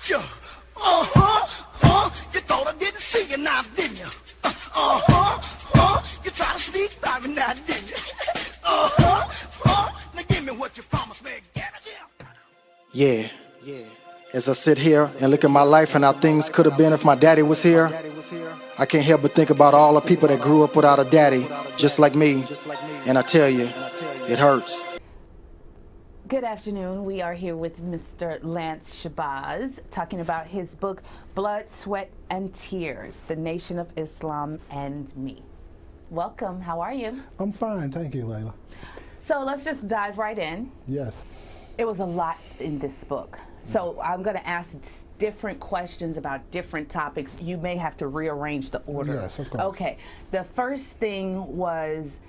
you. You thought I didn't see you now, didn't you? You tried to sneak by me now, didn't you? Now give me what you promised me. Get it here. Yeah. As I sit here and look at my life and how things could have been if my daddy was here, I can't help but think about all the people that grew up without a daddy, just like me. And I tell you, it hurts. Good afternoon. We are here with Mr. Lance Shabazz talking about his book, Blood, Sweat, and Tears, The Nation of Islam and Me. Welcome. How are you? I'm fine. Thank you, Leila. So let's just dive right in. Yes. It was a lot in this book. So I'm going to ask different questions about different topics. You may have to rearrange the order. Yes, of course. Okay. The first thing was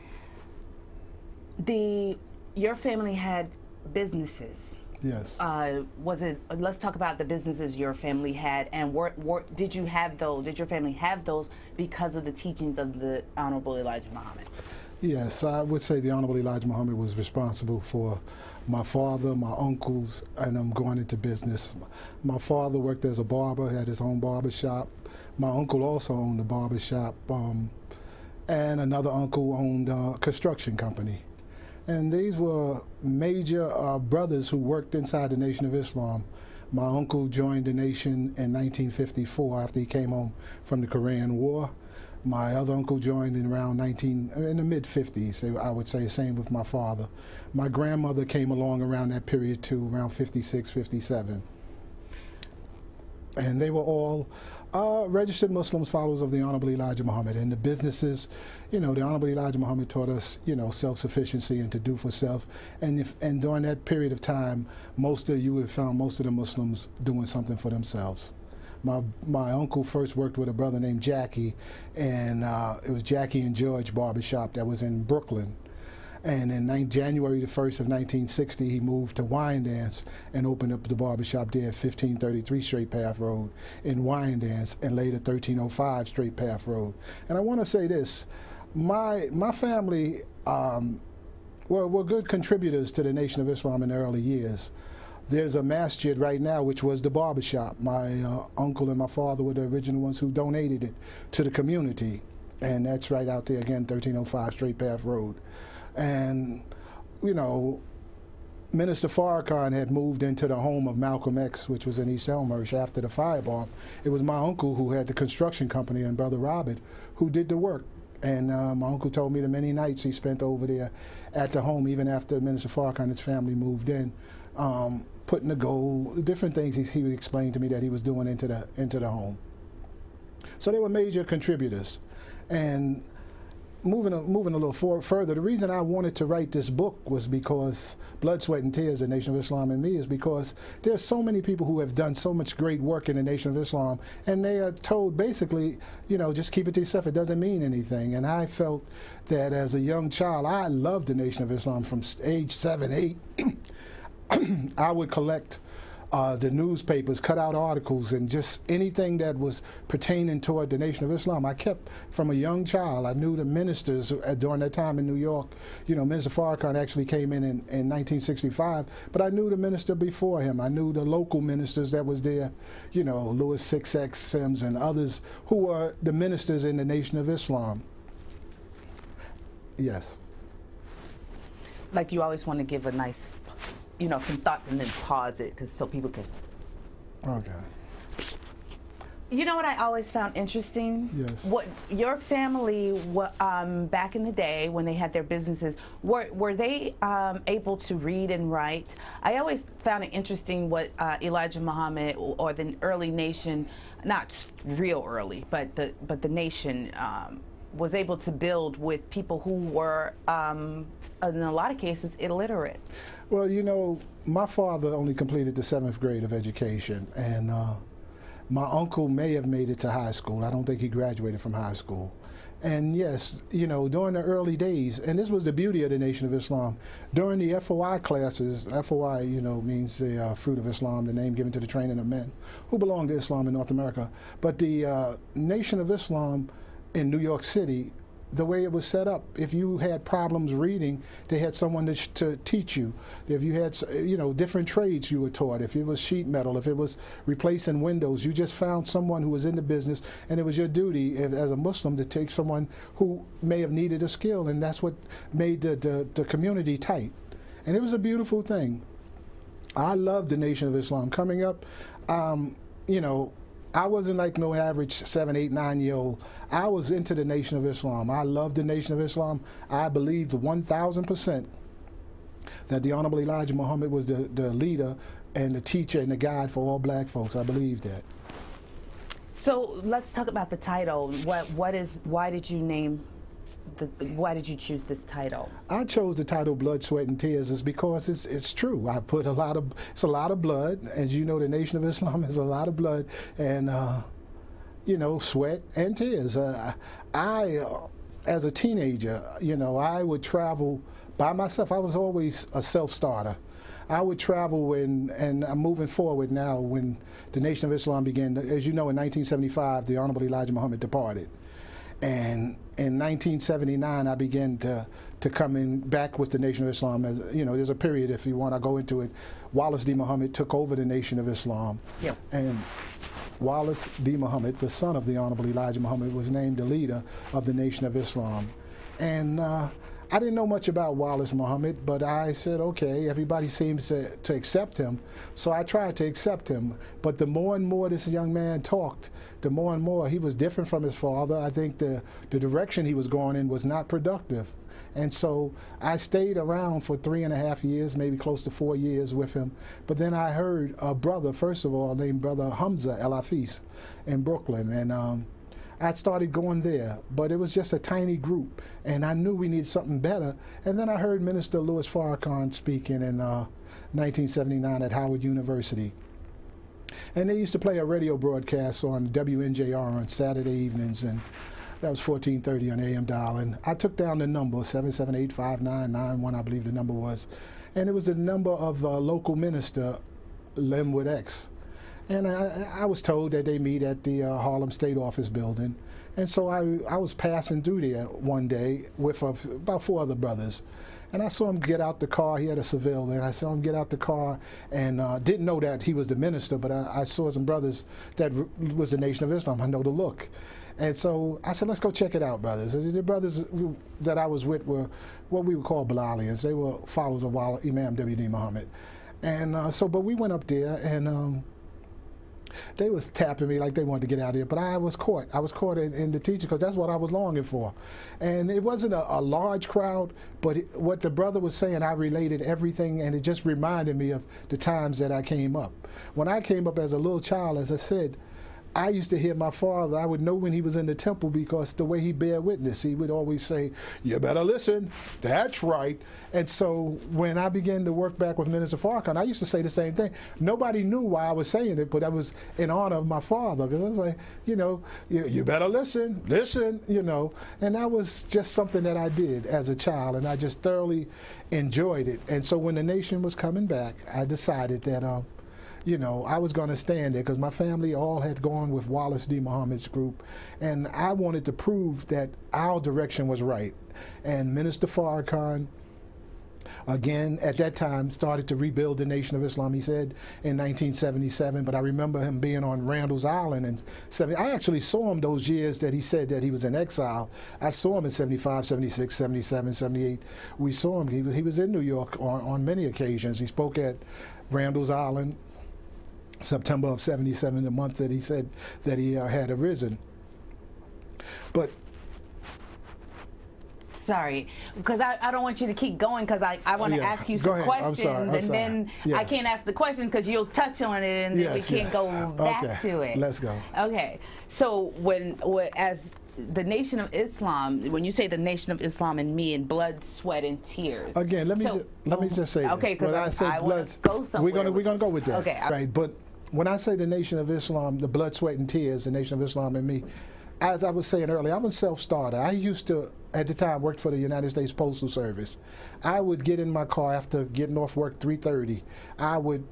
your family had businesses. Yes. Let's talk about the businesses your family had, and did you have those? Did your family have those because of the teachings of the Honorable Elijah Muhammad? Yes, I would say the Honorable Elijah Muhammad was responsible for my father, my uncles, and them going into business. My father worked as a barber, had his own barber shop. My uncle also owned a barber shop, and another uncle owned a construction company. And these were major brothers who worked inside the Nation of Islam. My uncle joined the nation in 1954 after he came home from the Korean War. My other uncle joined in in the mid-50s, I would say, same with my father. My grandmother came along around that period too, around 56, 57. And they were all registered Muslims, followers of the Honorable Elijah Muhammad. And the businesses, the Honorable Elijah Muhammad taught us, self-sufficiency and to do for self. And during that period of time, you would have found most of the Muslims doing something for themselves. My uncle first worked with a brother named Jackie, and it was Jackie and George Barbershop that was in Brooklyn. And in January the 1st of 1960, he moved to Wyandanch and opened up the barbershop there at 1533 Straight Path Road in Wyandanch, and later 1305 Straight Path Road. And I want to say this, my family were good contributors to the Nation of Islam in the early years. There's a masjid right now, which was the barbershop. My uncle and my father were the original ones who donated it to the community. And that's right out there again, 1305 Straight Path Road. And, Minister Farrakhan had moved into the home of Malcolm X, which was in East Elmhurst, after the firebomb. It was my uncle who had the construction company and Brother Robert who did the work. And my uncle told me the many nights he spent over there at the home, even after Minister Farrakhan and his family moved in, putting the gold, different things he would explain to me that he was doing into the home. So they were major contributors. And moving a little further, the reason I wanted to write this book was because Blood, Sweat, and Tears, The Nation of Islam and Me, is because there's so many people who have done so much great work in the Nation of Islam, and they are told basically, just keep it to yourself, it doesn't mean anything. And I felt that as a young child, I loved the Nation of Islam from age 7, 8. I would collect the newspapers, cut out articles, and just anything that was pertaining toward the Nation of Islam. I kept, from a young child, I knew the ministers during that time in New York. Minister Farrakhan actually came in 1965, but I knew the minister before him. I knew the local ministers that was there, Louis 6X Sims and others who were the ministers in the Nation of Islam. Yes. Like, you always want to give a nice, some thought and then pause it so people can. Okay. You know what I always found interesting? Yes. What your family, back in the day when they had their businesses, were they able to read and write? I always found it interesting what Elijah Muhammad or the early nation, not real early, but the nation was able to build with people who were, in a lot of cases, illiterate. Well, my father only completed the 7th grade of education, and my uncle may have made it to high school. I don't think he graduated from high school. And yes, during the early days, and this was the beauty of the Nation of Islam, during the FOI classes, FOI, means the Fruit of Islam, the name given to the training of men who belong to Islam in North America. But the Nation of Islam in New York City the way it was set up. If you had problems reading, they had someone to teach you. If you had, different trades you were taught. If it was sheet metal, if it was replacing windows, you just found someone who was in the business, and it was your duty as a Muslim to take someone who may have needed a skill, and that's what made the community tight. And it was a beautiful thing. I loved the Nation of Islam. Coming up, I wasn't like no average 7, 8, 9-year-old. I was into the Nation of Islam. I loved the Nation of Islam. I believed 1,000% that the Honorable Elijah Muhammad was the leader and the teacher and the guide for all black folks. I believed that. So let's talk about the title. Why did you choose this title? I chose the title "Blood, Sweat, and Tears" is because it's true. I put it's a lot of blood. As you know, the Nation of Islam is a lot of blood and sweat and tears. As a teenager, I would travel by myself. I was always a self-starter. I would travel and I'm moving forward now when the Nation of Islam began. As you know, in 1975, the Honorable Elijah Muhammad departed. And in 1979, I began to come in back with the Nation of Islam. As there's a period, if you want to go into it. Wallace D. Muhammad took over the Nation of Islam. Yep. And Wallace D. Muhammad, the son of the Honorable Elijah Muhammad, was named the leader of the Nation of Islam. And I didn't know much about Wallace Muhammad, but I said, okay, everybody seems to accept him. So I tried to accept him. But the more and more this young man talked, the more and more he was different from his father. I think the direction he was going in was not productive. And so I stayed around for 3.5 years, maybe close to 4 years with him. But then I heard a brother, first of all, named Brother Hamza El Hafiz in Brooklyn. And I started going there, but it was just a tiny group, and I knew we needed something better. And then I heard Minister Louis Farrakhan speaking in 1979 at Howard University. And they used to play a radio broadcast on WNJR on Saturday evenings, and that was 1430 on AM dial. And I took down the number, 778-5991, I believe the number was. And it was the number of local minister, Linwood X. And I was told that they meet at the Harlem State Office building. And so I was passing through there one day with about 4 other brothers. And I saw him get out the car. He had a Seville, and I saw him get out the car and didn't know that he was the minister, but I saw some brothers that was the Nation of Islam. I know the look. And so I said, let's go check it out, brothers. And the brothers that I was with were what we would call Bilalians. They were followers of Imam W.D. Muhammad. And but we went up there, and they was tapping me like they wanted to get out of here, but I was caught. I was caught in the teaching because that's what I was longing for. And it wasn't a large crowd, but what the brother was saying, I related everything, and it just reminded me of the times that I came up. When I came up as a little child, as I said, I used to hear my father, I would know when he was in the temple because the way he bear witness, he would always say, you better listen, that's right. And so when I began to work back with Minister Farrakhan, I used to say the same thing. Nobody knew why I was saying it, but that was in honor of my father. Because I was like, you better listen, And that was just something that I did as a child, and I just thoroughly enjoyed it. And so when the nation was coming back, I decided that I was going to stand there because my family all had gone with Wallace D. Muhammad's group, and I wanted to prove that our direction was right. And Minister Farrakhan, again, at that time, started to rebuild the Nation of Islam, he said, in 1977, but I remember him being on Randall's Island in 70. I actually saw him those years that he said that he was in exile. I saw him in 75, 76, 77, 78. We saw him. He was in New York on many occasions. He spoke at Randall's Island, September of 77, the month that he said that he had arisen. But sorry, because I don't want you to keep going because I want to ask you some questions, and then I can't ask the questions because you'll touch on it, and then we can't go back to it. Let's go. Okay, so as the Nation of Islam, when you say the Nation of Islam and me, and blood, sweat, and tears. Again, let me just say this. Okay, because I want to go somewhere. We're gonna go with that. Okay, right, but when I say the Nation of Islam, the blood, sweat, and tears, the Nation of Islam and me, as I was saying earlier, I'm a self-starter. I used to, at the time, work for the United States Postal Service. I would get in my car after getting off work 3:30. I would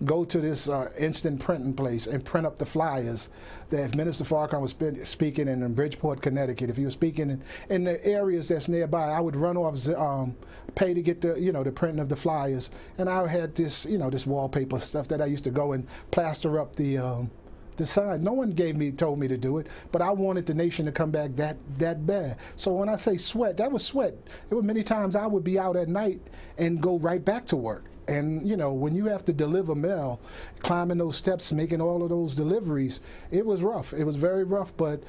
go to this instant printing place and print up the flyers that if Minister Farrakhan was speaking in Bridgeport, Connecticut, if he was speaking in the areas that's nearby, I would run off, pay to get the printing of the flyers, and I had this, this wallpaper stuff that I used to go and plaster up the sign. No one told me to do it, but I wanted the nation to come back that bad. So when I say sweat, that was sweat. There were many times I would be out at night and go right back to work. And when you have to deliver mail, climbing those steps, making all of those deliveries, it was rough. It was very rough, but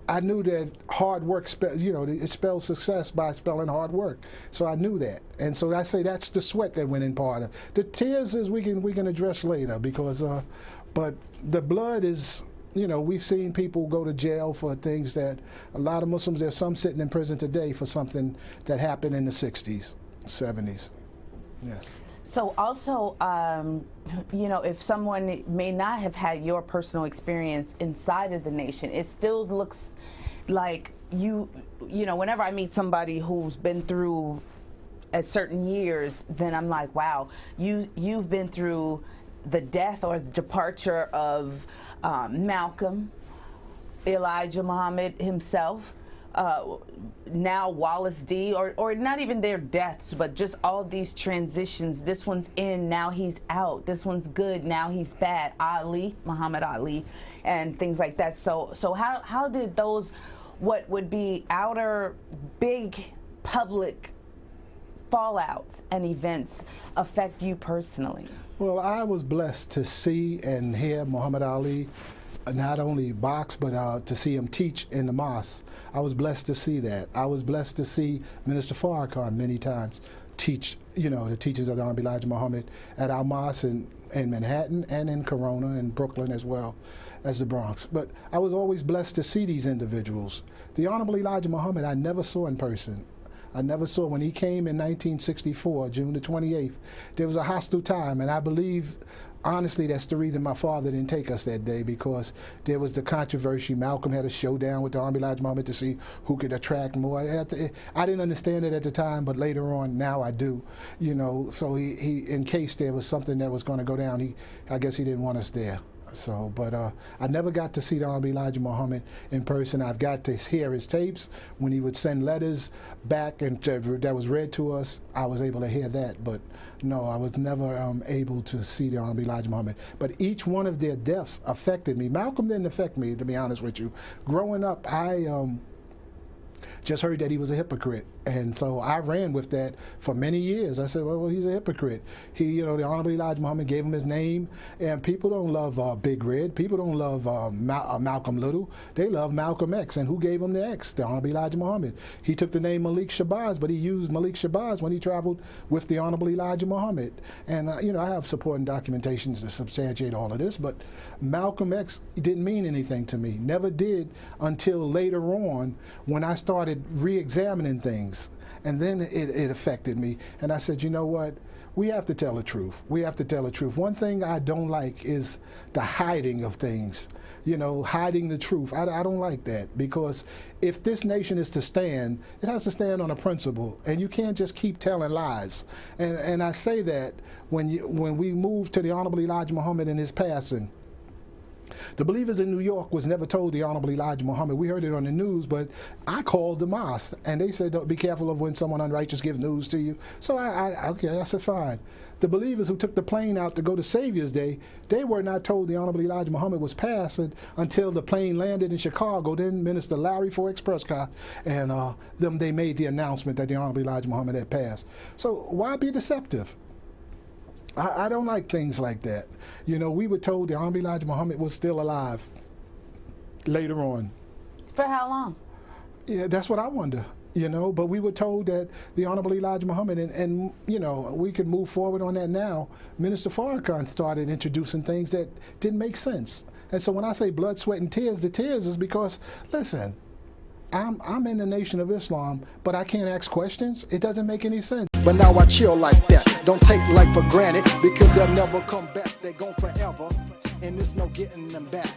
I knew that hard work, it spells success by spelling hard work. So I knew that. And so I say that's the sweat that went in part of. The tears is we can address later because, but the blood is, we've seen people go to jail for things that a lot of Muslims, there's some sitting in prison today for something that happened in the 60s, 70s. Yes. So also, if someone may not have had your personal experience inside of the nation, it still looks like whenever I meet somebody who's been through at certain years, then I'm like, wow, you've been through the death or departure of Malcolm, Elijah Muhammad himself, now Wallace D, or not even their deaths, but just all these transitions. This one's in, now he's out. This one's good, now he's bad. Muhammad Ali, and things like that. So how did those, what would be outer big public fallouts and events affect you personally? Well, I was blessed to see and hear Muhammad Ali not only box, but to see him teach in the mosque. I was blessed to see that. I was blessed to see Minister Farrakhan many times teach, the teachings of the Honorable Elijah Muhammad at our mosque in Manhattan and in Corona and Brooklyn as well as the Bronx. But I was always blessed to see these individuals. The Honorable Elijah Muhammad I never saw in person. I never saw. When he came in 1964, June the 28th, there was a hostile time, and I believe, honestly, that's the reason my father didn't take us that day, because there was the controversy. Malcolm had a showdown with the Honorable Elijah Muhammad to see who could attract more. I didn't understand it at the time, but later on, now I do. So he in case there was something that was going to go down, I guess he didn't want us there. So, but I never got to see the Honorable Elijah Muhammad in person. I've got to hear his tapes when he would send letters back and that was read to us. I was able to hear that, but no, I was never able to see the Honorable Elijah Muhammad. But each one of their deaths affected me. Malcolm didn't affect me, to be honest with you. Growing up, I just heard that he was a hypocrite, and so I ran with that for many years. I said, well, he's a hypocrite. The Honorable Elijah Muhammad gave him his name, and people don't love Big Red. People don't love Malcolm Little. They love Malcolm X, and who gave him the X? The Honorable Elijah Muhammad. He took the name Malik Shabazz, but he used Malik Shabazz when he traveled with the Honorable Elijah Muhammad. And I have supporting documentations to substantiate all of this, but Malcolm X didn't mean anything to me. Never did until later on when I started re-examining things, and then it affected me, and I said, you know what, we have to tell the truth. We have to tell the truth. One thing I don't like is the hiding of things, hiding the truth. I don't like that, because if this nation is to stand, it has to stand on a principle, and you can't just keep telling lies. And I say that when we move to the Honorable Elijah Muhammad and his passing, the believers in New York was never told the Honorable Elijah Muhammad. We heard it on the news, but I called the mosque, and they said, don't be careful of when someone unrighteous gives news to you. So I said, fine. The believers who took the plane out to go to Savior's Day, they were not told the Honorable Elijah Muhammad was passed until the plane landed in Chicago. Then Minister Larry Ford Prescott and they made the announcement that the Honorable Elijah Muhammad had passed. So why be deceptive? I don't like things like that. We were told the Honorable Elijah Muhammad was still alive later on. For how long? Yeah, that's what I wonder. But we were told that the Honorable Elijah Muhammad, and we could move forward on that now. Minister Farrakhan started introducing things that didn't make sense. And so when I say blood, sweat, and tears, the tears is because, listen, I'm in the Nation of Islam, but I can't ask questions. It doesn't make any sense. But now I chill like that. Don't take life for granted, because they'll never come back. They're gone forever, and there's no getting them back.